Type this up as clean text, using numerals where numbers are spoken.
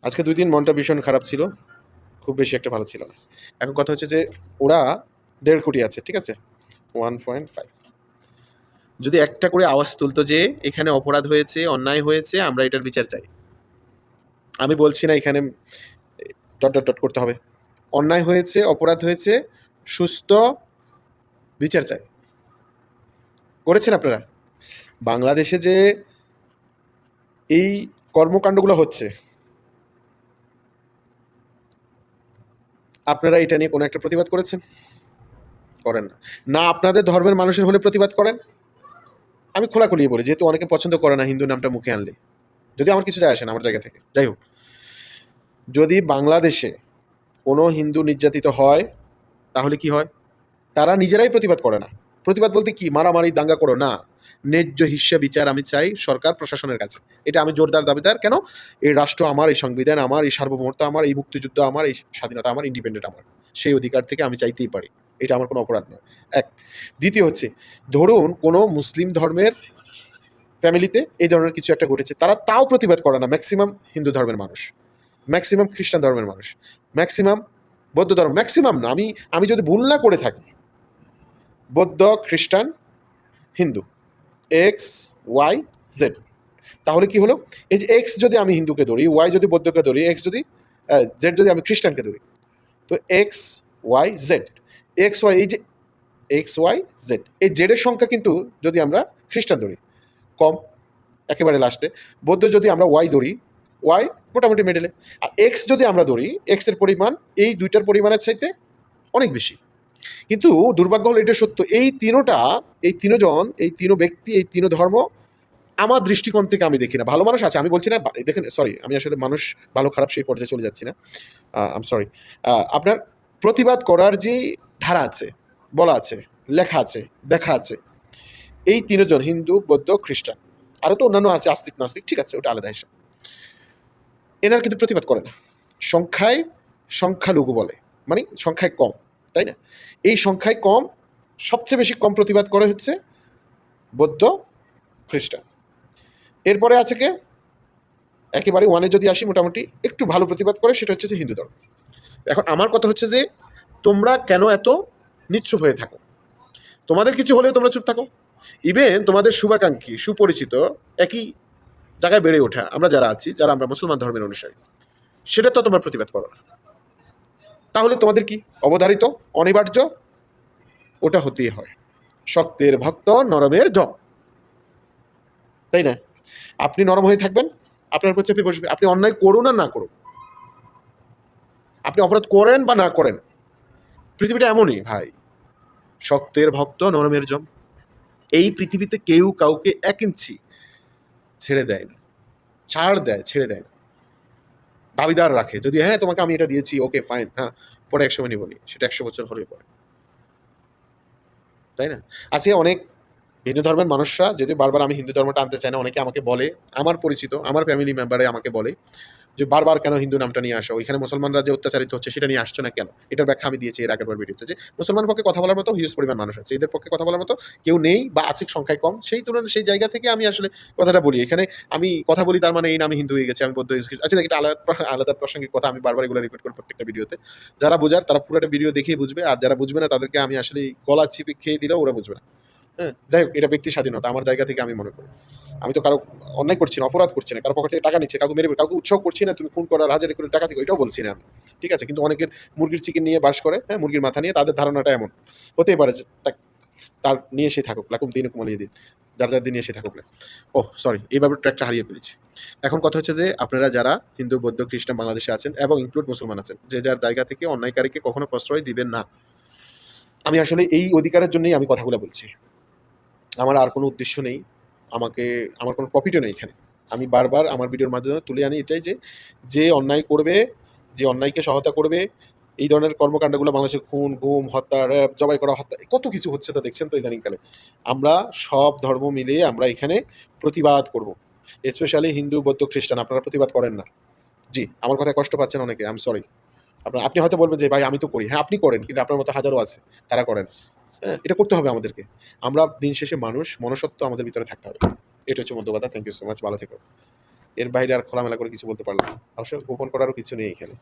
আজকে ২ দিন মনটা ভীষণ খারাপ ছিল। খুব বেশি একটা ভালো ছিল না। এখন কথা হচ্ছে যে ওরা ১.৫ কোটি আছে, ঠিক আছে? 1.5 যদি একটা করে আওয়াজ তুলতো যে এখানে অপরাধ হয়েছে, অন্যায় হয়েছে, আমরা এটার বিচার চাই। আমি বলছি না এখানে ডট করতে হবে। অন্যায় হয়েছে, অপরাধ হয়েছে, সুস্থ বিচার চাই। করেছেন আপনারা? বাংলাদেশে যে এই কর্মকাণ্ডগুলো হচ্ছে, আপনারা এটা নিয়ে কোনো একটা প্রতিবাদ করেছেন? করেন না। না আপনাদের ধর্মের মানুষের হলে প্রতিবাদ করেন। আমি খোলাখুলি বলি, যেহেতু অনেকে পছন্দ করে না হিন্দু নামটা মুখে আনলে। যদিও আমার কিছু যায় আসে না আমার জায়গা থেকে। যাই হোক, যদি বাংলাদেশে কোনো হিন্দু নির্যাতিত হয়, তাহলে কি হয়? তারা নিজেরাই প্রতিবাদ করে না। প্রতিবাদ বলতে কি? মারামারি, দাঙ্গা করো না। ন্যায্য হিস্যা বিচার আমি চাই সরকার প্রশাসনের কাছে। এটা আমি জোরদার দাবিদার। কেন? এই রাষ্ট্র আমার, এই সংবিধান আমার, এই সার্বভৌমত্ব আমার, এই মুক্তিযুদ্ধ আমার, এই স্বাধীনতা আমার, ইন্ডিপেন্ডেন্ট আমার। সেই অধিকার থেকে আমি চাইতেই পারি। এটা আমার কোনো অপরাধ নয়। এক। দ্বিতীয় হচ্ছে, ধরুন কোনো মুসলিম ধর্মের ফ্যামিলিতে এই ধরনের কিছু একটা ঘটেছে। তারা তাও প্রতিবাদ করে না ম্যাক্সিমাম হিন্দু ধর্মের মানুষ। ম্যাক্সিমাম খ্রিস্টান ধর্মের মানুষ। ম্যাক্সিমাম বৌদ্ধ ধর্ম, ম্যাক্সিমাম না, আমি যদি ভুল না করে থাকি, বৌদ্ধ, খ্রিস্টান, হিন্দু, এক্স, ওয়াই, জেড। তাহলে কি হলো? এই যে এক্স যদি আমি হিন্দুকে ধরি, ওয়াই যদি বৌদ্ধকে ধরি, এক্স যদি জেড যদি আমি খ্রিস্টানকে ধরি, তো X, Y, Z. X Y, এই যে এক্স, ওয়াই, জেড, এই জেডের সংখ্যা কিন্তু যদি আমরা খ্রিস্টান ধরি কম, একেবারে লাস্টে। বৌদ্ধ যদি আমরা ওয়াই ধরি, ওয়াই মোটামুটি মিডলে। আর এক্স যদি আমরা ধরি, এক্সের পরিমাণ এই দুইটার পরিমাণের চাইতে অনেক বেশি। কিন্তু দুর্ভাগ্য হলো এটা সত্য, এই তিনোটা, এই তিনজন, এই তিন ব্যক্তি, এই তিন ধর্ম আমার দৃষ্টিকোণ থেকে আমি দেখি না। ভালো মানুষ আছে, আমি বলছি না, দেখেন সরি, আমি আসলে মানুষ ভালো খারাপ সেই পর্যায়ে চলে যাচ্ছি না। আম সরি। আপনার প্রতিবাদ করার যে ধারা আছে, বলা আছে, লেখা আছে, দেখা আছে, এই তিনজন হিন্দু, বৌদ্ধ, খ্রিস্টান, আরও তো অন্যান্য আছে আস্তিক নাস্তিক, ঠিক আছে, ওটা আলাদা হিসাব। এনারা কিন্তু প্রতিবাদ করে না। সংখ্যায় সংখ্যালঘু বলে, মানে সংখ্যায় কম, তাই না? এই সংখ্যায় কম, সবচেয়ে বেশি কম প্রতিবাদ করে হচ্ছে বৌদ্ধ, খ্রিস্টান। এরপরে আছে কে? একেবারে ওয়ানে যদি আসি, মোটামুটি একটু ভালো প্রতিবাদ করে, সেটা হচ্ছে যে হিন্দু ধর্ম। এখন আমার কথা হচ্ছে যে তোমরা কেন এত নিচ্ছুপ হয়ে থাকো? তোমাদের কিছু হলেও তোমরা চুপ থাকো। ইভেন তোমাদের শুভাকাঙ্ক্ষী, সুপরিচিত, একই জায়গায় বেড়ে ওঠা আমরা যারা আছি, যারা আমরা মুসলমান ধর্মের অনুসারী, সেটা তো তোমরা প্রতিবাদ করো না। তাহলে তোমাদের কি অবধারিত, অনিবার্য, ওটা হতেই হয়। শক্তের ভক্ত নরমের জম, তাই না? আপনি নরম হয়ে থাকবেন, আপনার উপর চেপে বসবে। আপনি অন্যায় করুন আর না করুন, আপনি অপরাধ করেন বা না করেন, পৃথিবীটা এমনই ভাই। শক্তের ভক্ত নরমের জম। এই পৃথিবীতে কেউ কাউকে ১ ইঞ্চি ছেড়ে দেয় না, ছাড় দেয়, ছেড়ে দেয় না, দাবিদার রাখে। যদি হ্যাঁ তোমাকে আমি এটা দিয়েছি, ওকে ফাইন, হ্যাঁ, পরে ১০০ মিনিট বলি, সেটা ১০০ বছর হলে পরে, তাই না? আজকে অনেক ভিন্ন ধর্মের মানুষরা, যদিও বারবার আমি হিন্দু ধর্মটা আনতে চাই না, অনেকে আমাকে বলে, আমার পরিচিত, আমার ফ্যামিলি মেম্বারে আমাকে বলে যে বারবার কেন হিন্দু নামটা নিয়ে আসো, ওইখানে মুসলমানরা যে অত্যাচারিত হচ্ছে সেটা নিয়ে আসছো না কেন? এটার ব্যাখ্যা আমি দিয়েছি এর আগেরবার ভিডিওতে, যে মুসলমান পক্ষে কথা বলার মতো হিউজ পরিমাণ মানুষ আছে, এদের পক্ষে কথা বলার মতো কেউ নেই, বা আর্থিক সংখ্যায় কম। সেই তুলনায় সেই জায়গা থেকে আমি আসলে কথাটা বলি। এখানে আমি কথা বলি, তার মানে এই না আমি হিন্দু হয়ে গেছি, আমি বৌদ্ধ হয়ে গেছি। আচ্ছা, এটা আলাদা আলাদা প্রাসঙ্গিক কথা, আমি বারবার এগুলো রিপিট করি প্রত্যেকটা ভিডিওতে। যারা বোঝার তারা পুরোটা ভিডিও দেখেই বুঝবে, আর যারা বুঝবে না তাদেরকে আমি আসলে গলা চিপে খেয়ে দিলেও ওরা বুঝবে না। হ্যাঁ, যাই হোক, এটা ব্যক্তি স্বাধীনতা, আমার জায়গা থেকে আমি মনে করি। আমি তো কারো অন্যায় করছি না, অপরাধ করছি না, কারো পকেট থেকে টাকা নিচ্ছে, কাউকে মেরে, কাউকে উৎসাহ করছি না তুমি খুন করার, হাজারি করে টাকা থেকে, এটাও বলছি না আমি। ঠিক আছে, কিন্তু অনেকের মুরগির চিকেন নিয়ে বাস করে, হ্যাঁ, মুরগির মাথা নিয়ে, তাদের ধারণাটা এমন হতেই পারে যে তার নিয়ে সে থাকুক, লাকুম দিন কুমালিয়ে দিন, যার যার দিন নিয়ে সে থাকুক না। ওহ সরি, এইভাবে ট্র্যাকটা হারিয়ে ফেলেছি। এখন কথা হচ্ছে যে আপনারা যারা হিন্দু, বৌদ্ধ, খ্রিস্টান বাংলাদেশে আছেন, এবং ইনক্লুড মুসলমান আছেন, যে যার জায়গা থেকে অন্যায়কারীকে কখনো প্রশ্রয় দিবেন না। আমি আসলে এই অধিকারের জন্যই আমি কথাগুলো বলছি। আমার আর কোনো উদ্দেশ্য নেই। আমার কোনো প্রফিটও নেই এখানে। আমি বারবার আমার ভিডিওর মাধ্যমে তুলে আনি এটাই, যে যে অন্যায় করবে, যে অন্যায়কে সহায়তা করবে, এই ধরনের কর্মকাণ্ডগুলো বাংলাদেশে খুন, গুম, হত্যা, র‍্যাপ, জবাই করা, হত্যা, কত কিছু হচ্ছে তা দেখছেন তো ইদানিংকালে। আমরা সব ধর্ম মিলিয়ে আমরা এখানে প্রতিবাদ করব। স্পেশালি হিন্দু, বৌদ্ধ, খ্রিস্টান আপনারা প্রতিবাদ করেন না। জি, আমার কথায় কষ্ট পাচ্ছেন অনেকে, আই এম সরি। আপনি হয়তো বলবেন যে ভাই আমি তো করি। হ্যাঁ, আপনি করেন, কিন্তু আপনার মতো হাজারো আছে, তারা করেন। হ্যাঁ, এটা করতে হবে আমাদেরকে। আমরা দিন শেষে মানুষ, মনুষ্যত্ব আমাদের ভিতরে থাকতে হবে। এটা হচ্ছে মধ্য কথা। থ্যাংক ইউ সো মাচ, ভালো থেকো। এর বাইরে আর খোলামেলা করে কিছু বলতে পারলাম না। অবশ্য গোপন করারও কিছু নেই এখানে।